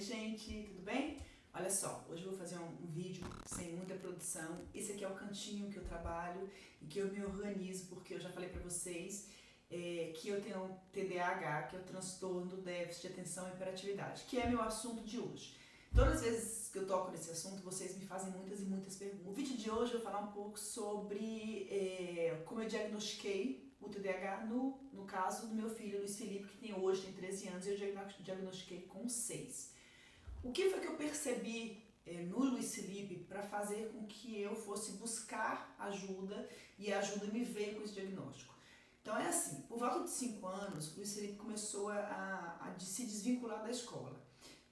gente, tudo bem? Olha só, hoje eu vou fazer um vídeo sem muita produção. Esse aqui é o cantinho que eu trabalho e que eu me organizo, porque eu já falei pra vocês que eu tenho TDAH, que é o transtorno do déficit de atenção e hiperatividade, que é meu assunto de hoje. Todas as vezes que eu toco nesse assunto, vocês me fazem muitas e muitas perguntas. O vídeo de hoje eu vou falar um pouco sobre como eu diagnostiquei o TDAH no caso do meu filho, Luiz Felipe, que hoje tem 13 anos, e eu diagnostiquei com 6. O que foi que eu percebi no Luiz Felipe para fazer com que eu fosse buscar ajuda e a ajuda me veio com esse diagnóstico? Então é assim, por volta de 5 anos, o Luiz Felipe começou a se desvincular da escola.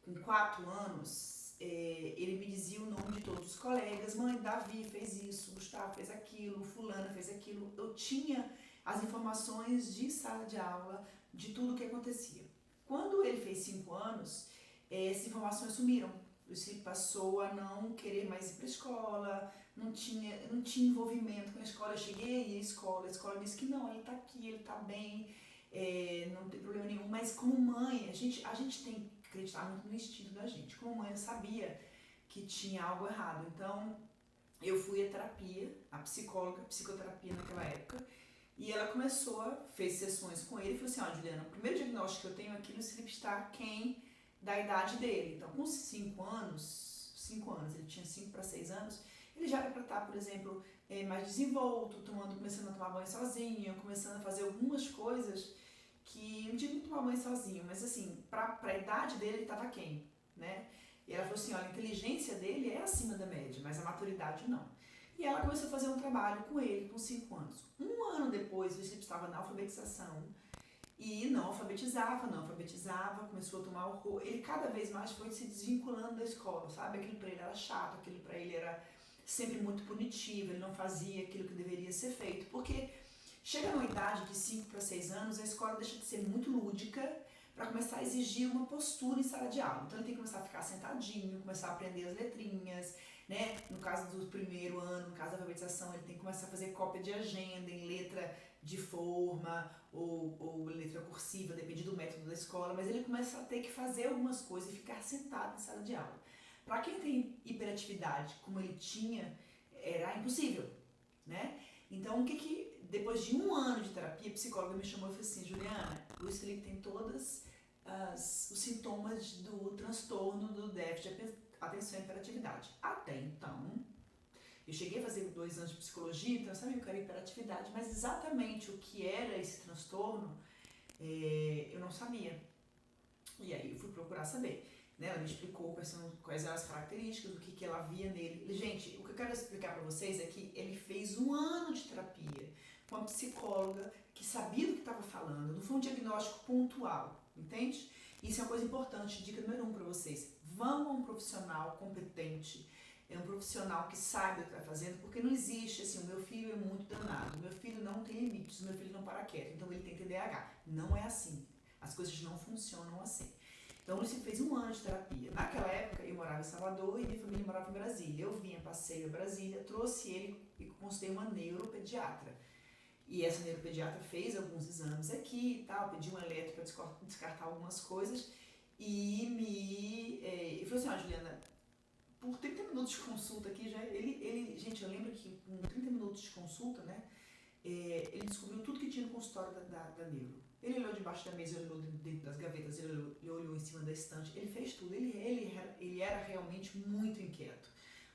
Com 4 anos, ele me dizia o nome de todos os colegas: mãe, Davi fez isso, Gustavo fez aquilo, fulana fez aquilo. Eu tinha as informações de sala de aula, de tudo o que acontecia. Quando ele fez 5 anos, essas informações sumiram. O Felipe passou a não querer mais ir para a escola, não tinha envolvimento com a escola. Eu cheguei a ir à escola, a escola disse que não, ele está aqui, ele está bem, não tem problema nenhum. Mas como mãe, a gente tem que acreditar muito no instinto da gente. Como mãe, eu sabia que tinha algo errado. Então, eu fui à terapia, a psicoterapia naquela época, e ela fez sessões com ele e falou assim: ó, Juliana, o primeiro diagnóstico que eu tenho aqui no Felipe está aquém da idade dele. Então, com 5 anos, ele tinha 5 para 6 anos, ele já era para estar, por exemplo, mais desenvolto, começando a tomar banho sozinho, começando a fazer algumas coisas que, não digo tomar banho sozinho, mas assim, para a idade dele, ele estava aquém, né? E ela falou assim: olha, a inteligência dele é acima da média, mas a maturidade não. E ela começou a fazer um trabalho com ele com 5 anos. Um ano depois, o Felipe estava na alfabetização e não alfabetizava, começou a tomar horror. Ele cada vez mais foi se desvinculando da escola, sabe? Aquilo para ele era chato, aquilo para ele era sempre muito punitivo, ele não fazia aquilo que deveria ser feito. Porque chega numa idade de 5 para 6 anos, a escola deixa de ser muito lúdica para começar a exigir uma postura em sala de aula. Então ele tem que começar a ficar sentadinho, começar a aprender as letrinhas, né? No caso do primeiro ano, no caso da alfabetização, ele tem que começar a fazer cópia de agenda em letra de forma ou letra cursiva, depende do método da escola, mas ele começa a ter que fazer algumas coisas e ficar sentado em sala de aula. Para quem tem hiperatividade, como ele tinha, era impossível, né? Então, depois de 1 ano de terapia, a psicóloga me chamou e falou assim: Juliana, o Luiz Felipe tem todos os sintomas do transtorno do déficit de atenção e hiperatividade. Até então, eu cheguei a fazer 2 anos de psicologia, então eu sabia o que era hiperatividade, mas exatamente o que era esse transtorno, eu não sabia. E aí eu fui procurar saber. Ela me explicou quais eram as características, o que ela via nele. Gente, o que eu quero explicar para vocês é que ele fez 1 ano de terapia com uma psicóloga que sabia do que estava falando, não foi um diagnóstico pontual, entende? Isso é uma coisa importante, dica número 1 para vocês: vão a um profissional competente, um profissional que sabe o que está fazendo, porque não existe assim: o meu filho é muito danado, o meu filho não tem limites, o meu filho não para quieto, então ele tem TDAH. Não é assim, as coisas não funcionam assim. Então, o Luiz fez 1 ano de terapia. Naquela época, eu morava em Salvador e minha família morava em Brasília. Eu vinha, passeio a Brasília, trouxe ele e consultei uma neuropediatra. E essa neuropediatra fez alguns exames aqui e tal, pediu um eletro para descartar algumas coisas e falou assim: ó, Juliana, por 30 minutos de consulta aqui, gente, eu lembro que com 30 minutos de consulta, né, ele descobriu tudo que tinha no consultório da neuro. Ele olhou debaixo da mesa, ele olhou dentro das gavetas, ele olhou em cima da estante, ele fez tudo. Ele era realmente muito inquieto,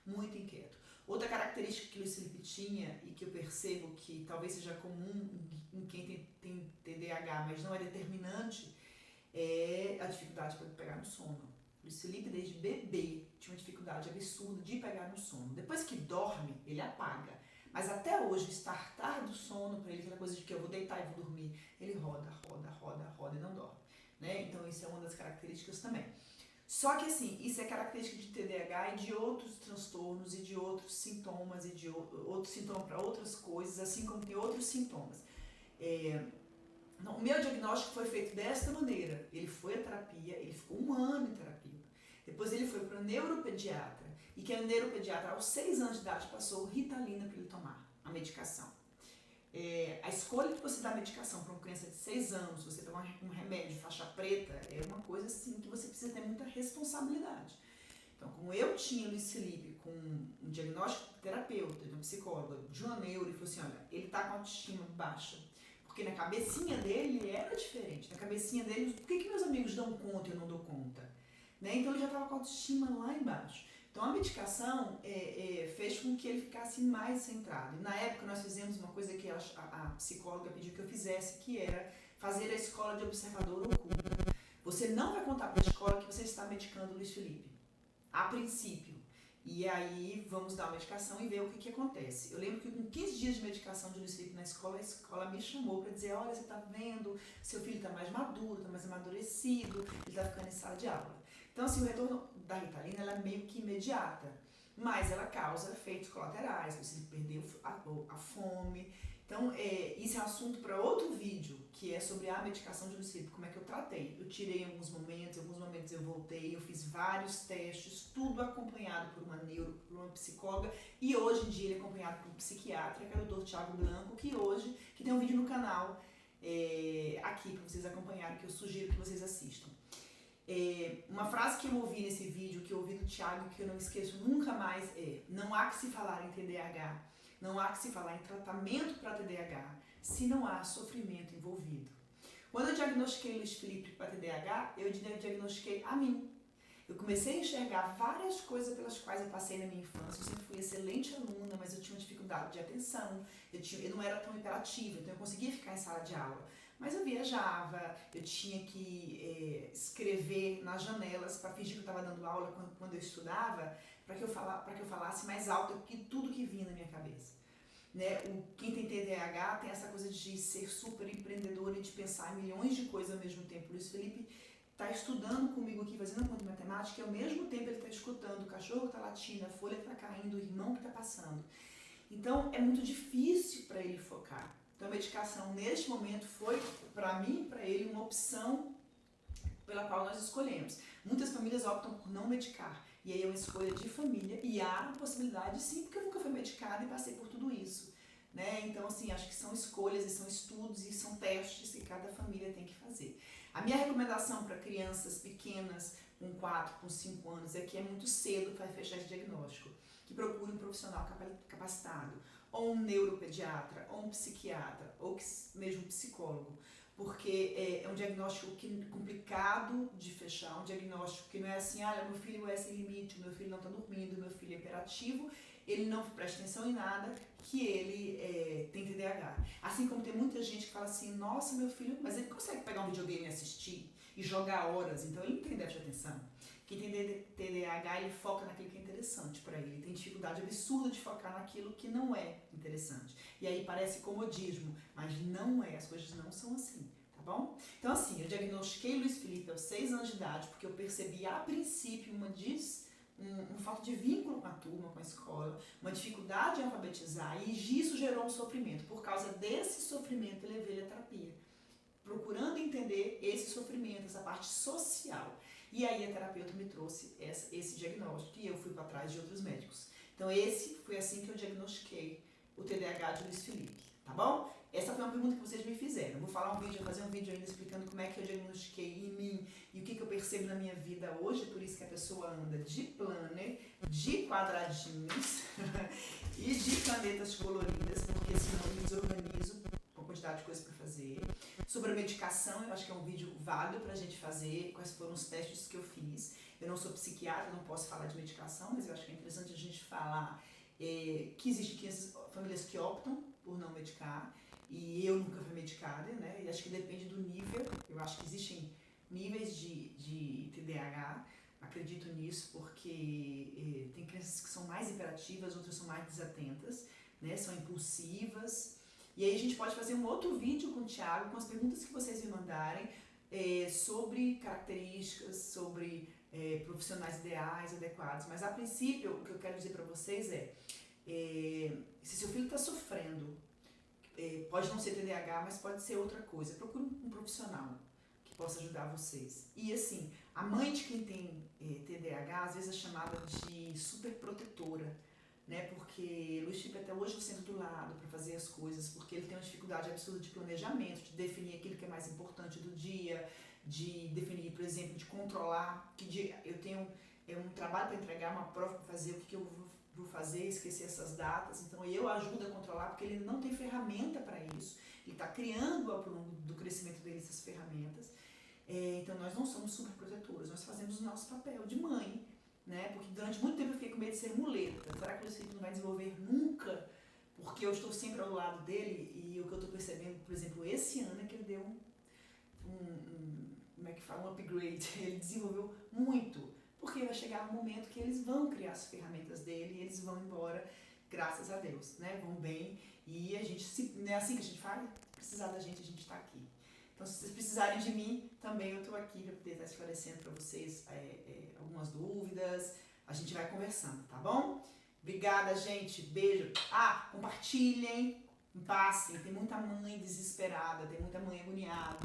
muito inquieto. Outra característica que o Luiz Felipe tinha e que eu percebo que talvez seja comum em quem tem TDAH, mas não é determinante, é a dificuldade para pegar no sono. O Luiz Felipe, desde bebê, tinha uma dificuldade absurda de pegar no sono. Depois que dorme, ele apaga. Mas até hoje, o startar do sono para ele, aquela coisa de que eu vou deitar e vou dormir, ele roda e não dorme, né? Então isso é uma das características também. Só que assim, isso é característica de TDAH e de outros transtornos e de outros sintomas e de outros sintomas para outras coisas, assim como tem outros sintomas. O meu diagnóstico foi feito desta maneira: ele foi à terapia, ele ficou 1 ano em terapia. Depois ele foi para o neuropediatra, e que a neuropediatra, aos 6 anos de idade, passou Ritalina para ele tomar, a medicação. A escolha de você dar medicação para uma criança de 6 anos, você tomar um remédio faixa preta, é uma coisa assim que você precisa ter muita responsabilidade. Então, como eu tinha Luiz Felipe com um diagnóstico de terapeuta, de uma psicóloga, de uma neuro, e falou assim, olha, ele tá com autoestima baixa. Porque na cabecinha dele era diferente. Na cabecinha dele, por que meus amigos dão conta e eu não dou conta? Né? Então ele já estava com a autoestima lá embaixo. Então a medicação fez com que ele ficasse mais centrado. E na época nós fizemos uma coisa que a psicóloga pediu que eu fizesse, que era fazer a escola de observador oculto. Você não vai contar para a escola que você está medicando o Luiz Felipe, a princípio. E aí vamos dar a medicação e ver o que acontece. Eu lembro que com 15 dias de medicação de Luiz Felipe na escola, a escola me chamou para dizer, olha, você está vendo, seu filho está mais maduro, está mais amadurecido, ele está ficando em sala de aula. Então, assim, o retorno da Ritalina ela é meio que imediata, mas ela causa efeitos colaterais, você perdeu a fome. Então, isso é um assunto para outro vídeo, que é sobre a medicação de Luiz Felipe, como é que eu tratei. Eu tirei em alguns momentos eu voltei, eu fiz vários testes, tudo acompanhado por uma neuro, por uma psicóloga, e hoje em dia ele é acompanhado por um psiquiatra, que é o Dr. Thiago Blanco, que tem um vídeo no canal aqui para vocês acompanharem, que eu sugiro que vocês assistam. Uma frase que eu ouvi nesse vídeo, que eu ouvi do Thiago, que eu não esqueço nunca mais, não há que se falar em TDAH, não há que se falar em tratamento para TDAH, se não há sofrimento envolvido. Quando eu diagnostiquei Luiz Felipe para TDAH, eu diagnostiquei a mim. Eu comecei a enxergar várias coisas pelas quais eu passei na minha infância. Eu sempre fui excelente aluna, mas eu tinha uma dificuldade de atenção, eu não era tão hiperativa, então eu conseguia ficar em sala de aula. Mas eu viajava, eu tinha que escrever nas janelas para fingir que eu estava dando aula quando eu estudava, para que eu falasse mais alto que tudo que vinha na minha cabeça. Né? Quem tem TDAH tem essa coisa de ser super empreendedor e de pensar em milhões de coisas ao mesmo tempo. Luiz Felipe está estudando comigo aqui, fazendo conta de matemática, e ao mesmo tempo ele está escutando o cachorro está latindo, a folha está caindo, o irmão que está passando. Então é muito difícil para ele focar. Então a medicação neste momento foi, para mim e para ele, uma opção pela qual nós escolhemos. Muitas famílias optam por não medicar, e aí é uma escolha de família, e há a possibilidade sim, porque eu nunca fui medicada e passei por tudo isso. Né? Então, assim, acho que são escolhas, e são estudos, e são testes que cada família tem que fazer. A minha recomendação para crianças pequenas, com 4, com 5 anos, é que é muito cedo para fechar esse diagnóstico, que procure um profissional capacitado, ou um neuropediatra, ou um psiquiatra, ou mesmo um psicólogo, porque é um diagnóstico complicado de fechar, um diagnóstico que não é assim, meu filho é sem limite, meu filho não está dormindo, meu filho é hiperativo, ele não presta atenção em nada, que ele tem TDAH. Assim como tem muita gente que fala assim, nossa, meu filho, mas ele consegue pegar um videogame e assistir e jogar horas, então ele não tem déficit de atenção. Quem tem TDAH, ele foca naquilo que é interessante para ele. Tem dificuldade absurda de focar naquilo que não é interessante. E aí parece comodismo, mas não é, as coisas não são assim, tá bom? Então assim, eu diagnostiquei Luiz Felipe aos 6 anos de idade, porque eu percebi a princípio um falta de vínculo com a turma, com a escola, uma dificuldade em alfabetizar, e isso gerou um sofrimento. Por causa desse sofrimento, eu levei ele à terapia, procurando entender esse sofrimento, essa parte social. E aí a terapeuta me trouxe esse diagnóstico e eu fui para trás de outros médicos. Então foi assim que eu diagnostiquei o TDAH de Luiz Felipe, tá bom? Essa foi uma pergunta que vocês me fizeram. Eu vou fazer um vídeo ainda explicando como é que eu diagnostiquei em mim e o que eu percebo na minha vida hoje, por isso que a pessoa anda de planner, de quadradinhos e de canetas coloridas, porque senão eu me desorganizo com a quantidade de coisas para fazer. Sobre a medicação, eu acho que é um vídeo válido para a gente fazer, quais foram os testes que eu fiz. Eu não sou psiquiatra, não posso falar de medicação, mas eu acho que é interessante a gente falar que existem famílias que optam por não medicar, e eu nunca fui medicada, né? E acho que depende do nível. Eu acho que existem níveis de TDAH, acredito nisso, porque tem crianças que são mais hiperativas, outras são mais desatentas, né? São impulsivas. E aí a gente pode fazer um outro vídeo com o Thiago, com as perguntas que vocês me mandarem, sobre características, sobre profissionais ideais, adequados. Mas a princípio, o que eu quero dizer para vocês se seu filho está sofrendo, pode não ser TDAH, mas pode ser outra coisa, procure um profissional que possa ajudar vocês. E assim, a mãe de quem tem TDAH, às vezes é chamada de superprotetora, né? Porque Luiz Felipe até hoje eu sento do lado para fazer as coisas, porque ele tem uma dificuldade absurda de planejamento, de definir aquilo que é mais importante do dia, de definir, por exemplo, de controlar, que dia eu tenho um trabalho para entregar, uma prova para fazer, o que eu vou fazer, esquecer essas datas. Então eu ajudo a controlar, porque ele não tem ferramenta para isso. Ele está criando ao longo do crescimento dele essas ferramentas. Então nós não somos superprotetoras, nós fazemos o nosso papel de mãe, né? Porque durante muito tempo eu fiquei com medo de ser muleta. Será que o filho não vai desenvolver nunca? Porque eu estou sempre ao lado dele, e o que eu estou percebendo, por exemplo, esse ano é que ele deu como é que fala, um upgrade. Ele desenvolveu muito, porque vai chegar um momento que eles vão criar as ferramentas dele e eles vão embora, graças a Deus, né? Vão bem, e a gente, não é assim que a gente faz? Se precisar da gente, a gente está aqui. Então, se vocês precisarem de mim, também eu estou aqui para poder estar esclarecendo para vocês algumas dúvidas. A gente vai conversando, tá bom? Obrigada, gente. Beijo. Compartilhem, passem. Tem muita mãe desesperada, tem muita mãe agoniada.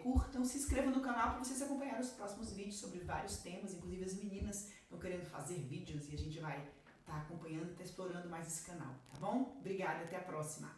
Curtam, se inscrevam no canal para vocês acompanharem os próximos vídeos sobre vários temas. Inclusive as meninas estão querendo fazer vídeos e a gente vai estar acompanhando e estar explorando mais esse canal, tá bom? Obrigada, até a próxima.